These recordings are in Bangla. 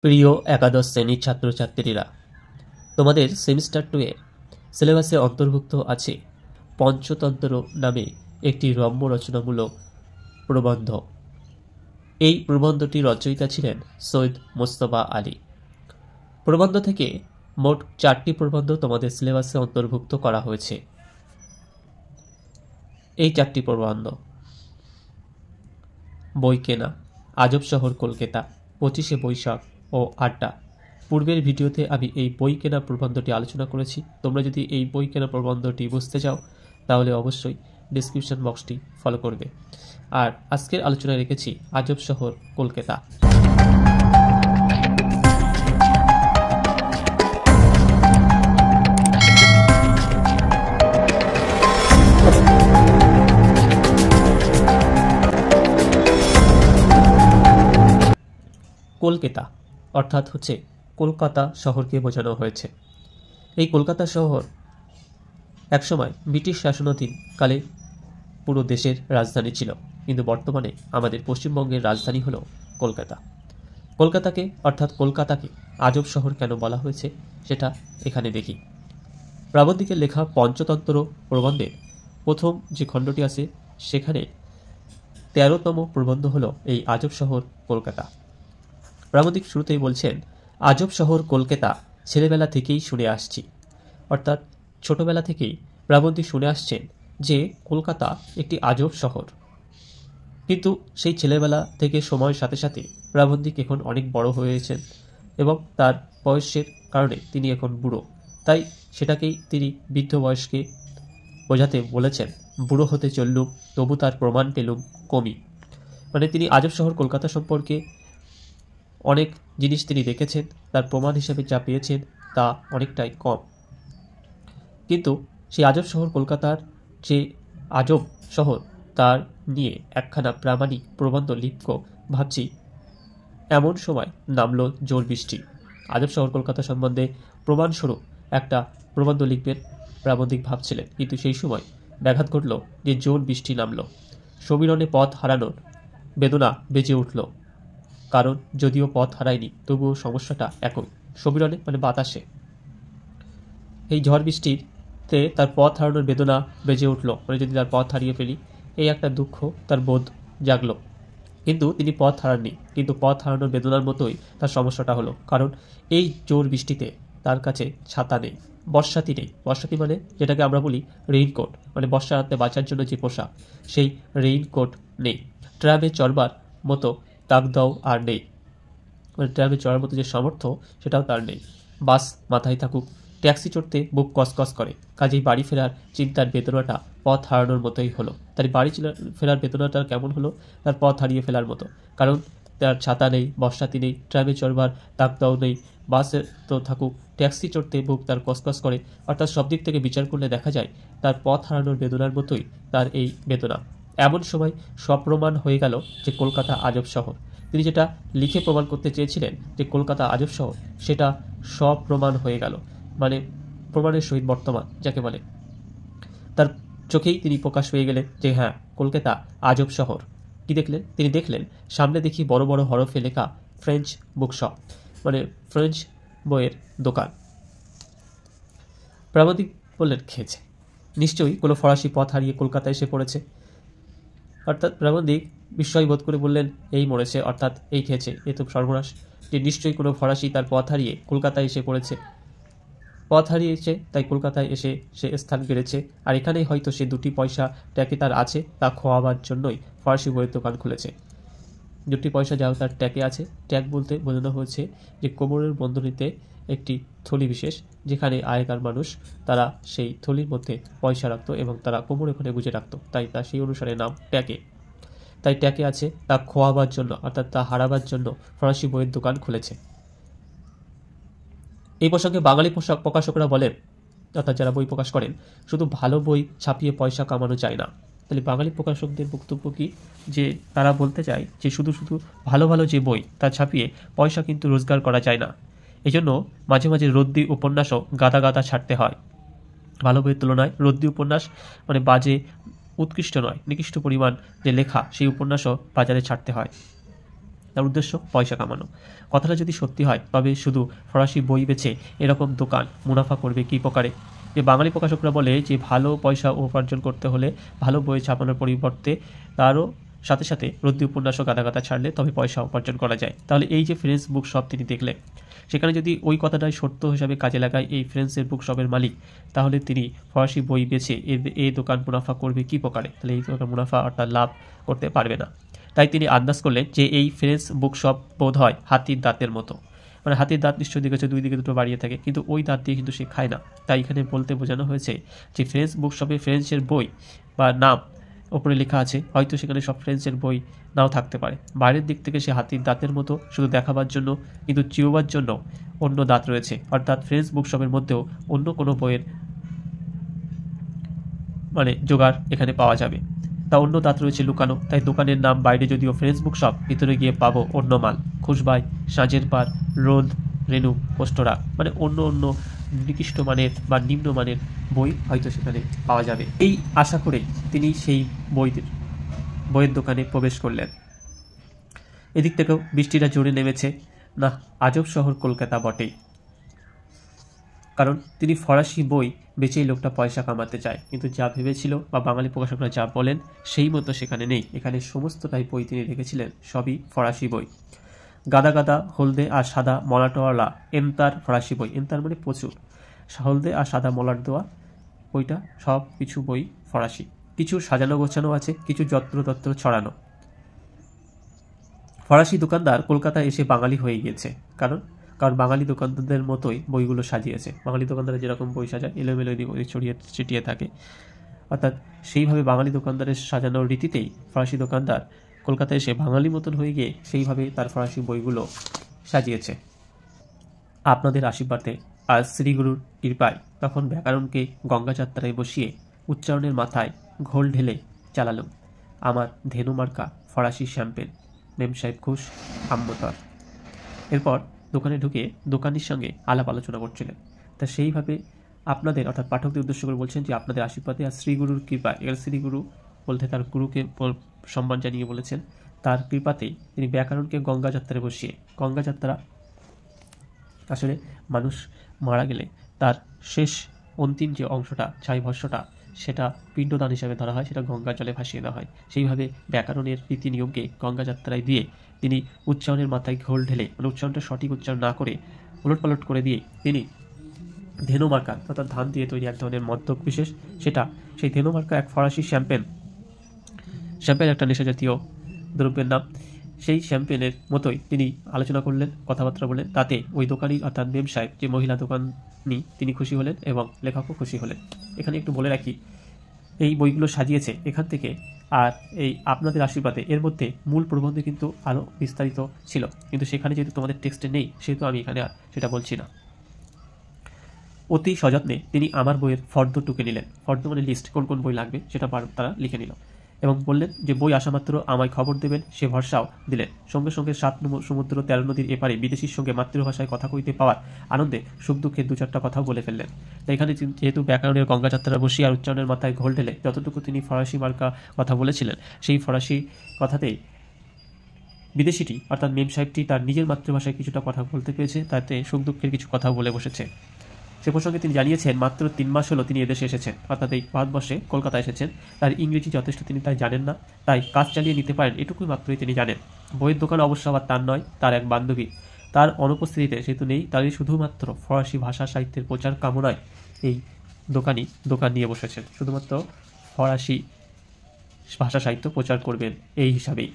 প্রিয় একাদশ শ্রেণীর ছাত্রছাত্রীরা, তোমাদের সেমিস্টার 2 এ সিলেবাসে অন্তর্ভুক্ত আছে পঞ্চতন্ত্র নামে একটি রম্য রচনামূলক প্রবন্ধ। এই প্রবন্ধটি রচয়িতা ছিলেন সৈয়দ মোস্তফা আলী। প্রবন্ধ থেকে মোট 4টি প্রবন্ধ তোমাদের সিলেবাসে অন্তর্ভুক্ত করা হয়েছে। এই 4টি প্রবন্ধ: বই কেনা, আজব শহর কলকাতা, 25শে বৈশাখ ও আড্ডা। পূর্বের ভিডিওতে আমি এই বই কেনা প্রবন্ধটি আলোচনা করেছি। তোমরা যদি এই বই কেনা প্রবন্ধটি বুঝতে চাও তাহলে অবশ্যই ডেসক্রিপশন বক্সটি ফলো করবে। আর আজকের আলোচনায় রেখেছি আজব শহর কলকাতা। কলকাতা অর্থাৎ হচ্ছে কলকাতা শহরকে বোঝানো হয়েছে। এই কলকাতা শহর একসময় ব্রিটিশ শাসনাধীন কালে পুরো দেশের রাজধানী ছিল, কিন্তু বর্তমানে আমাদের পশ্চিমবঙ্গের রাজধানী হলো কলকাতা। কলকাতাকে আজব শহর কেন বলা হয়েছে সেটা এখানে দেখি। প্রাবন্ধিকের লেখা পঞ্চতন্ত্র প্রবন্ধের প্রথম যে খণ্ডটি আছে সেখানে 13তম প্রবন্ধ হলো এই আজব শহর কলকাতা। প্রাবন্ধিক শুরুতেই বলছেন, আজব শহর কলকাতা ছেলেবেলা থেকেই শুনে আসছি। অর্থাৎ ছোটবেলা থেকেই প্রাবন্ধিক শুনে আসছেন যে কলকাতা একটি আজব শহর। কিন্তু সেই ছেলেবেলা থেকে সময়ের সাথে সাথে প্রাবন্ধিক এখন অনেক বড় হয়েছেন এবং তার বয়সের কারণে তিনি এখন বুড়ো, তাই সেটাকেই তিনি বৃদ্ধ বয়সকে বোঝাতে বলেছেন, বুড়ো হতে চললুম তবু তার প্রমাণ পেলুম কমি। মানে তিনি আজব শহর কলকাতা সম্পর্কে অনেক জিনিস তিনি দেখেছেন, তার প্রমাণ হিসেবে যা পেয়েছেন তা অনেকটাই কম। কিন্তু সেই আজব শহর কলকাতার যে আজব শহর তার নিয়ে একখানা প্রামাণিক প্রবন্ধ লিখব ভাবছি, এমন সময় নামলো জোর বৃষ্টি। আজব শহর কলকাতা সম্বন্ধে প্রমাণস্বরূপ একটা প্রবন্ধ লিখবেন প্রাবন্ধিক ভাবছিলেন, কিন্তু সেই সময় ব্যাঘাত ঘটল যে জোর বৃষ্টি নামলো। সমীরণে পথ হারানোর বেদনা বেজে উঠল, কারণ যদিও পথ হারায়নি তবুও সমস্যাটা একই। সমীরণে মানে বাতাসে এই ঝড় বৃষ্টিতে তার পথ হারানোর বেদনা বেজে উঠল, মানে যদি তার পথ হারিয়ে ফেলি এই একটা দুঃখ তার বোধ জাগলো। কিন্তু তিনি পথ হারাননি, কিন্তু পথ হারানোর বেদনার মতোই তার সমস্যাটা হলো, কারণ এই জোর বৃষ্টিতে তার কাছে ছাতা নেই, বর্ষাতি নেই। বর্ষাতি মানে যেটাকে আমরা বলি রেইনকোট, মানে বর্ষাতে বাঁচার জন্য যে পোশাক, সেই রেইনকোট নেই। ট্রামে চড়বার মতো তাগদাও আর নেই, মানে ট্রামে চড়ার মতো যে সামর্থ্য সেটাও তার নেই। বাস মাথায় থাকুক, ট্যাক্সি চড়তে বুক কসকস করে, কাজেই বাড়ি ফেরার চিন্তার বেদনাটা পথ হারানোর মতোই হলো। তার বাড়ি ফেরার বেদনাটা কেমন হলো? তার পথ হারিয়ে ফেলার মতো, কারণ তার ছাতা নেই, বর্ষাতি নেই, ট্রামে চড়বার তাগদাও নেই, বাসে তো থাকুক, ট্যাক্সি চড়তে বুক তার কসকস করে। অর্থাৎ সব দিক থেকে বিচার করলে দেখা যায় তার পথ হারানোর বেদনার মতোই তার এই বেদনা। এমন সময় সপ্রমাণ হয়ে গেল যে কলকাতা আজব শহর। তিনি যেটা লিখে প্রমাণ করতে চেয়েছিলেন যে কলকাতা আজব শহর, সেটা সপ্রমাণ হয়ে গেল, মানে প্রমাণের সহিত বর্তমান যাকে বলে। তার চোখেই তিনি প্রকাশ পেয়ে গেলেন যে হ্যাঁ, কলকাতা আজব শহর। কি দেখলেন? তিনি দেখলেন সামনে দেখি বড় বড় হরফে লেখা ফ্রেঞ্চ বুকশপ, মানে ফ্রেঞ্চ বইয়ের দোকান। প্রাবন্ধিক বললেন, খেয়েছে নিশ্চয়ই কোনো ফরাসি পথ হারিয়ে কলকাতায় এসে পড়েছে। অর্থাৎ প্রাবন্ধিক বিস্ময় বোধ করে বললেন, এই মরেছে, অর্থাৎ এই খেয়েছে, এ তো সর্বনাশ, যে নিশ্চয়ই কোনো ফরাসি তার পথ হারিয়ে কলকাতায় এসে পড়েছে। পথ হারিয়েছে তাই কলকাতায় এসে সে স্থান গেড়েছে, আর এখানেই হয়তো সে 2টি পয়সা ট্যাকে তার আছে, তা খোয়াবার জন্যই ফরাসি বইয়ের দোকান খুলেছে। 2টি পয়সা যাও তার ট্যাকে আছে। ট্যাগ বলতে বোঝানো হয়েছে যে কোমরের বন্ধনীতে একটি থলি বিশেষ, যেখানে আগেকার মানুষ তারা সেই থলির মধ্যে পয়সা রাখতো এবং তারা কোমরে ওখানে গুজে রাখতো, তাই তা সেই অনুসারে নাম ট্যাকে। তাই ট্যাকে আছে, তা খোয়াবার জন্য অর্থাৎ তা হারাবার জন্য ফরাসি বইয়ের দোকান খুলেছে। এই প্রসঙ্গে বাঙালি প্রকাশকরা বলেন, অর্থাৎ যারা বই প্রকাশ করেন, শুধু ভালো বই ছাপিয়ে পয়সা কামানো যায় না। তাহলে বাঙালি প্রকাশকদের বক্তব্য কি? যে তারা বলতে চায় যে শুধু ভালো ভালো যে বই তা ছাপিয়ে পয়সা কিন্তু রোজগার করা যায় না। এই জন্য মাঝে মাঝে রদ্দি উপন্যাসও গাদা গাদা ছাড়তে হয়। ভালো বইয়ের তুলনায় রদ্দি উপন্যাস মানে বাজে, উৎকৃষ্ট নয়, নিকৃষ্ট পরিমাণ যে লেখা, সেই উপন্যাসও বাজারে ছাড়তে হয়। তার উদ্দেশ্য পয়সা কামানো। কথাটা যদি সত্যি হয় তবে শুধু ফরাসি বই বেচে এরকম দোকান মুনাফা করবে কী প্রকারে? যে বাঙালি প্রকাশকরা বলে যে ভালো পয়সা উপার্জন করতে হলে ভালো বই ছাপানোর পরিবর্তে তারও সাথে সাথে রদ্দি উপন্যাসও গাদা গাদা ছাড়লে তবে পয়সা উপার্জন করা যায়। তাহলে এই যে ফ্রেন্স বুক শপ তিনি দেখলেন, সেখানে যদি ওই কথাটাই সত্য হিসাবে কাজে লাগায় এই ফ্রেন্সের বুক শপের মালিক, তাহলে তিনি ফরাসি বই বেচে এই দোকান মুনাফা করবে কী প্রকারে? তাহলে এই দোকান মুনাফা অর্থাৎ লাভ করতে পারবে না। তাই তিনি আন্দাজ করলেন যে এই ফ্রেন্স বুক শপ বোধ হয় হাতির দাঁতের মতো, মানে হাতির দাঁত নিশ্চয়ই দেখেছে দুই দিকে দুটো বাড়িয়ে থাকে, কিন্তু ওই দাঁত দিয়ে কিন্তু সে খায় না। তাই এখানে বলতে বোঝানো হয়েছে যে ফ্রেন্স বুক শপে ফ্রেন্সের বই বা নাম ওপরে লেখা আছে, হয়তো সেখানে সব ফ্রেন্সের বই নাও থাকতে পারে। বাইরের দিক থেকে সে হাতির দাঁতের মতো শুধু দেখাবার জন্য, কিন্তু চিবোবার জন্য অন্য দাঁত রয়েছে, অর্থাৎ ফ্রেন্স বুক শপের মধ্যেও অন্য কোনো বইয়ের মানে জোগাড় এখানে পাওয়া যাবে। তা অন্য দাঁত রয়েছে লুকানো। তাই দোকানের নাম বাইরে যদিও ফ্রেন্স বুক শপ, ভিতরে গিয়ে পাবো অন্য মাল, খুশবাই, সাঁঝের পার, রোদ, রেনু, পোস্টরা, মানে অন্য অন্য নিকৃষ্ট মানের বা নিম্নমানের বই হয়তো সেখানে পাওয়া যাবে। এই আশা করে তিনি সেই বইয়ের দোকানে প্রবেশ করলেন। এদিক থেকেও বৃষ্টিটা জোরে নেমেছে। না, আজব শহর কলকাতা বটেই। কারণ তিনি ফরাসি বই বেচেই লোকটা পয়সা কামাতে চায়, কিন্তু যা ভেবেছিল বা বাঙালি প্রকাশকরা যা বলেন সেই মতো সেখানে নেই। এখানে সমস্তটাই বই তিনি রেখেছিলেন সবই ফরাসি বই, গাদা গাদা হলদে আর সাদা মলাটওয়ালা এন্তার ফরাসি বই। এন্তার মানে প্রচুর, হলদে আর সাদা মলাট দেওয়া বইটা সব কিছু বই ফরাসি। কিছু সাজানো গোছানো আছে, কিছু যত্রতত্র ছড়ানো। ফরাসি দোকানদার কলকাতায় এসে বাঙালি হয়ে গিয়েছে, কারণ বাঙালি দোকানদারদের মতোই বইগুলো সাজিয়েছে। বাঙালি দোকানদারা যেরকম বই সাজায় এলোমেলো ছড়িয়ে ছিটিয়ে থাকে, অর্থাৎ সেইভাবে বাঙালি দোকানদারের সাজানোর রীতিতেই ফরাসি দোকানদার কলকাতায় এসে বাঙালি মতন হয়ে গিয়ে সেইভাবে তার ফরাসি বইগুলো সাজিয়েছে। আপনাদের আশীর্বাদে আজ শ্রীগুরুর কৃপায় তখন ব্যাকরণকে গঙ্গাযাত্রায় বসিয়ে উচ্চারণের মাথায় ঘোল ঢেলে চালালুম আমার ধেনু মার্কা ফরাসি শ্যাম্পেন, মেম সাহেব ঘোষ, আম্মতর। এরপর দোকানে ঢুকে দোকানির সঙ্গে আলাপ আলোচনা করছিলেন। তা সেইভাবে আপনাদের অর্থাৎ পাঠকদের উদ্দেশ্য করে বলছেন যে আপনাদের আশীর্বাদে আর শ্রীগুরুর কৃপায়, এর শ্রীগুরু বলতে তার গুরুকে সম্মান জানিয়ে বলেছেন, তার কৃপাতেই তিনি ব্যাকরণকে গঙ্গাযাত্রায় বসিয়ে, গঙ্গাযাত্রা আসলে মানুষ মারা গেলে তার শেষ অন্তিম যে অংশটা ছাই ভস্যটা সেটা পিণ্ডদান হিসাবে ধরা হয়, সেটা গঙ্গার জলে ভাসিয়ে দেওয়া হয়। সেইভাবে ব্যাকরণের রীতি নিয়মকে গঙ্গাযাত্রায় দিয়ে তিনি উচ্চারণের মাথায় ঘোল ঢেলে, মানে উচ্চারণটা সঠিক উচ্চারণ না করে উলটপালট করে দিয়ে তিনি ধেনু মার্কা অর্থাৎ ধান দিয়ে তৈরি এক ধরনের মদ্যপ বিশেষ, সেটা সেই ধেনু মার্কা এক ফরাসি শ্যাম্পেন একটা নেশাজাতীয় দ্রব্যের নাম, সেই শ্যাম্পেনের মতোই তিনি আলোচনা করলেন, কথাবার্তা বললেন। তাতে ওই দোকানি অর্থাৎ মেম সাহেব যে মহিলা দোকানি তিনি খুশি হলেন এবং লেখকও খুশি হলেন। এখানে একটু বলে রাখি, এই বইগুলো সাজিয়েছে এখান থেকে, আর এই আপনাদের আশীর্বাদে এর মধ্যে মূল প্রবন্ধে কিন্তু আরও বিস্তারিত ছিল, কিন্তু সেখানে যেহেতু তোমাদের টেক্সটে নেই সেহেতু আমি এখানে আর সেটা বলছি না। অতি সযত্নে তিনি আমার বইয়ের ফর্দ টুকে নিলেন। ফর্দ মানে লিস্ট, কোন কোন বই লাগবে সেটা তারা লিখে নিল এবং বললেন যে বই আসামাত্র আমায় খবর দেবেন, সে ভরসাও দিলেন। সঙ্গে সঙ্গে 7 সমুদ্র 13 নদীর এপারে বিদেশির সঙ্গে মাতৃভাষায় কথা কইতে পাওয়ার আনন্দে সুখ দুঃখের 2-4টা কথাও বলে ফেললেন। তাই এখানে যেহেতু ব্যাকরণের গঙ্গাযাত্রা বসি আর উচ্চারণের মাথায় ঘোল ঢেলে যতটুকু তিনি ফরাসি মার্কা কথা বলেছিলেন, সেই ফরাসি কথাতেই বিদেশিটি অর্থাৎ মেম সাহেবটি তার নিজের মাতৃভাষায় কিছুটা কথা বলতে পেরেছে, তাতে সুখ দুঃখের কিছু কথাও বলে বসেছে। সে প্রসঙ্গে তিনি জানিয়েছেন মাত্র 3 মাস হলো তিনি এদেশে এসেছেন, অর্থাৎ এই ভারতবর্ষে কলকাতা এসেছেন। তার ইংরেজি যথেষ্ট তিনি তাই জানেন না, তাই কাজ চালিয়ে নিতে পারেন এটুকুই মাত্রই তিনি জানেন। বইয়ের দোকান অবশ্য আবার তার নয়, তার এক বান্ধবী। তার অনুপস্থিতিতে সেহেতু নেই, তারই শুধুমাত্র ফরাসি ভাষা সাহিত্যের প্রচার কামনায় এই দোকানি দোকান নিয়ে বসেছেন, শুধুমাত্র ফরাসি ভাষা সাহিত্য প্রচার করবেন এই হিসাবেই।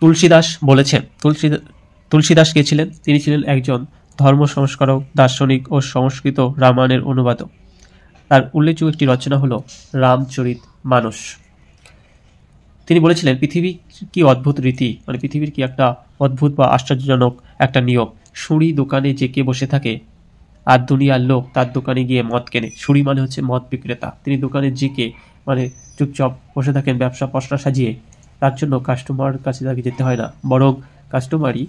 তুলসীদাস বলেছেন, তুলসীদাস কে ছিলেন? তিনি ছিলেন একজন ধর্ম সংস্কারক, দার্শনিক ও সংস্কৃত রামায়ণের অনুবাদক। তার উল্লেখযোগ্য একটি রচনা হলো রামচরিত মানস। তিনি বলেছিলেন পৃথিবী কি অদ্ভুত রীতি, মানে পৃথিবীর কি একটা অদ্ভুত বা আশ্চর্যজনক একটা নিয়ম। সুরি দোকানে যে কে বসে থাকে আর দুনিয়ার লোক তার দোকানে গিয়ে মদ কেনে। সুরি মানে হচ্ছে মদ বিক্রেতা, তিনি দোকানে যে কে মানে চুপচাপ বসে থাকেন ব্যবসা পসরা সাজিয়ে, তার জন্য কাস্টমার কাছে তাকে যেতে হয় না, বরং কাস্টমারই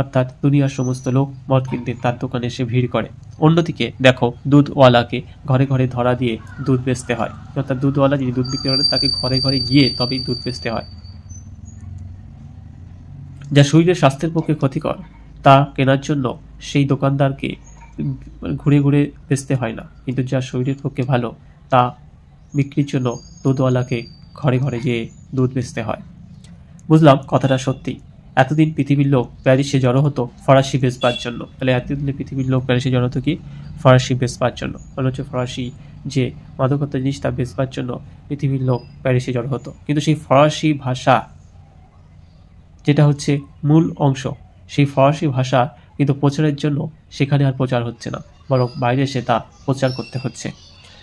অর্থাৎ দুনিয়ার সমস্ত লোক মদ কিনতে তার দোকানে এসে ভিড় করে। অন্যদিকে দেখো দুধওয়ালাকে ঘরে ঘরে ধরা দিয়ে দুধ বেচতে হয়, অর্থাৎ দুধওয়ালা যিনি দুধ বিক্রি করেন তাকে ঘরে ঘরে গিয়ে তবেই দুধ বেচতে হয়। যা শরীরের স্বাস্থ্যের পক্ষে ক্ষতিকর তা কেনার জন্য সেই দোকানদারকে ঘুরে ঘুরে বেচতে হয় না, কিন্তু যা শরীরের পক্ষে ভালো তা বিক্রির জন্য দুধওয়ালাকে ঘরে ঘরে যেয়ে দুধ বেচতে হয়। বুঝলাম কথাটা সত্যি। এতদিন পৃথিবীর লোক প্যারিসে জড়ো হতো ফরাসি বেচবার জন্য। তাহলে এতদিনে পৃথিবীর লোক প্যারিসে জড়ো হতো কি? ফরাসি বেচবার জন্য। মানে হচ্ছে ফরাসি যে মাদকতা জিনিস তা বেচবার জন্য পৃথিবীর লোক প্যারিসে জড়ো হতো। কিন্তু সেই ফরাসি ভাষা যেটা হচ্ছে মূল অংশ, সেই ফরাসি ভাষা কিন্তু প্রচারের জন্য সেখানে আর প্রচার হচ্ছে না, বরং বাইরে সে তা প্রচার করতে হচ্ছে।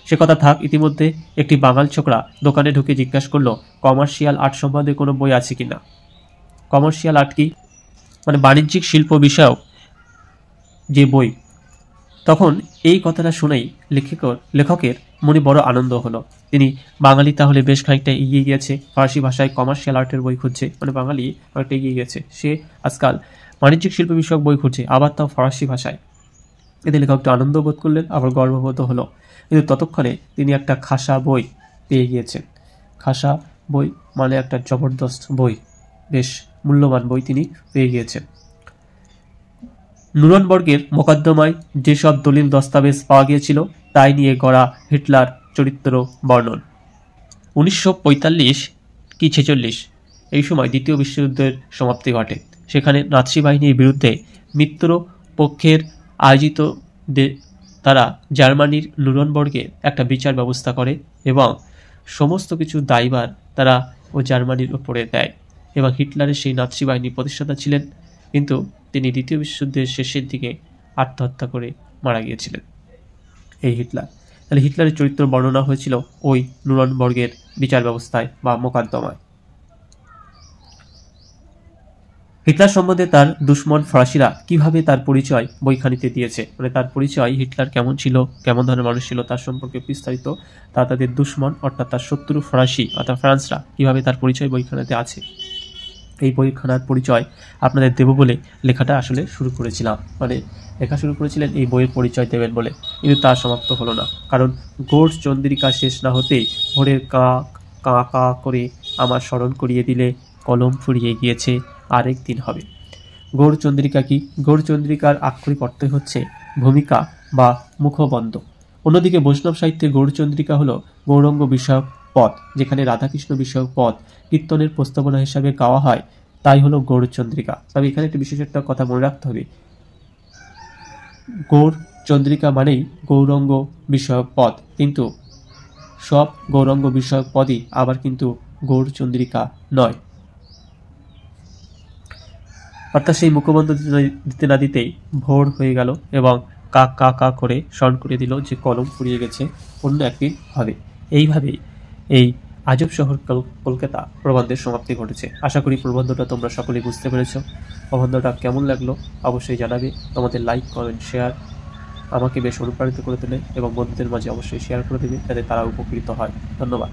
সে কথা থাক, ইতিমধ্যে একটি বাঙাল ছোকরা দোকানে ঢুকে জিজ্ঞাসা করলো কমার্শিয়াল আর্ট সম্বন্ধে কোনো বই আছে কিনা। কমার্শিয়াল আর্ট কি? মানে বাণিজ্যিক শিল্প বিষয়ক যে বই। তখন এই কথাটা শুনেই লেখকের মনে বড় আনন্দ হলো। তিনি বাঙালি তাহলে বেশ খানিকটা এগিয়ে গিয়েছে, ফার্সি ভাষায় কমার্শিয়াল আর্টের বই খুঁজছে, মানে বাঙালি অনেকটা এগিয়ে গেছে। সে আজকাল বাণিজ্যিক শিল্প বিষয়ক বই খুঁজছে, আবার তাও ফরাসি ভাষায়। এতে লেখক একটু আনন্দ বোধ করলেন, আবার গর্ববোধ হলো। কিন্তু ততক্ষণে তিনি একটা খাসা বই পেয়ে গিয়েছেন। খাসা বই মানে একটা জবরদস্ত বই, বেশ মূল্যবান বই তিনি পেয়ে গিয়েছেন। নুরনবার্গের মোকদ্দমায় যেসব দলিল দস্তাবেজ পাওয়া গিয়েছিল তাই নিয়ে গড়া হিটলার চরিত্র বর্ণন। 1945 কি 46 এই সময় দ্বিতীয় বিশ্বযুদ্ধের সমাপ্তি ঘটে। সেখানে নাৎসি বাহিনীর বিরুদ্ধে মিত্র পক্ষের আয়োজিত তারা জার্মানির নুরনবার্গে একটা বিচার ব্যবস্থা করে এবং সমস্ত কিছু দায়ভার তারা ও জার্মানির উপরে দেয়। এবং হিটলারের সেই নাৎসি বাহিনীর প্রতিষ্ঠাতা ছিলেন, কিন্তু তিনি দ্বিতীয় বিশ্বযুদ্ধের শেষের দিকে আত্মহত্যা করে মারা গিয়েছিলেন এই হিটলার। তাহলে হিটলারের চরিত্র বর্ণনা হয়েছিল ওই নুরনবার্গের বিচার ব্যবস্থায় বা মোকদ্দমায়। হিটলার সম্বন্ধে তার দুশ্মন ফরাসিরা কিভাবে তার পরিচয় বইখানিতে দিয়েছে, মানে তার পরিচয় হিটলার কেমন ছিল, কেমন ধরনের মানুষ ছিল তার সম্পর্কে বিস্তারিত তাদের দুশ্মন অর্থাৎ তার শত্রু ফরাসি অর্থাৎ ফ্রান্সরা কিভাবে তার পরিচয় বইখানাতে আছে। এই বইখানার পরিচয় আপনাদের দেব বলে লেখাটা আসলে শুরু করেছিলাম, মানে লেখা শুরু করেছিলেন এই বইয়ের পরিচয় দেবেন বলে, কিন্তু তা সমাপ্ত হলো না। কারণ গৌড় চন্দ্রিকা শেষ না হতেই ভোরের কা কা কা করে আমার স্মরণ করিয়ে দিলে কলম ফুরিয়ে গিয়েছে, আরেক দিন হবে। গৌড় চন্দ্রিকা কি? গৌড় চন্দ্রিকার আক্ষরিক অর্থ হচ্ছে ভূমিকা বা মুখবন্ধ। অন্যদিকে বৈষ্ণব সাহিত্যে গৌড়চন্দ্রিকা হলো গৌরাঙ্গ বিষয়ক পদ, যেখানে রাধাকৃষ্ণ বিষয়ক পদ কীর্তনের প্রস্তাবনা হিসাবে গাওয়া হয়, তাই হলো গৌড়চন্দ্রিকা। তবে এখানে একটি বিশেষ একটা কথা মনে রাখতে হবে, গৌড়চন্দ্রিকা মানেই গৌরাঙ্গ বিষয়ক পদ, কিন্তু সব গৌরাঙ্গ বিষয়ক পদই আবার কিন্তু গৌড়চন্দ্রিকা নয়। অর্থাৎ সেই মুখবন্ধ দিতে না দিতেই ভোর হয়ে গেল এবং কা কা কা করে স্মরণ করে দিল যে কলম ফুরিয়ে গেছে, অন্য একদিন হবে। এইভাবেই এই আজব শহর কলকাতা প্রবন্ধের সমাপ্তি ঘটেছে। আশা করি প্রবন্ধটা তোমরা সকলেই বুঝতে পেরেছ। প্রবন্ধটা কেমন লাগলো অবশ্যই জানাবে। তোমাদের লাইক, কমেন্ট, শেয়ার আমাকে বেশ অনুপ্রাণিত করে তোলে এবং বন্ধুদের মাঝে অবশ্যই শেয়ার করে দেবে যাতে তারা উপকৃত হয়। ধন্যবাদ।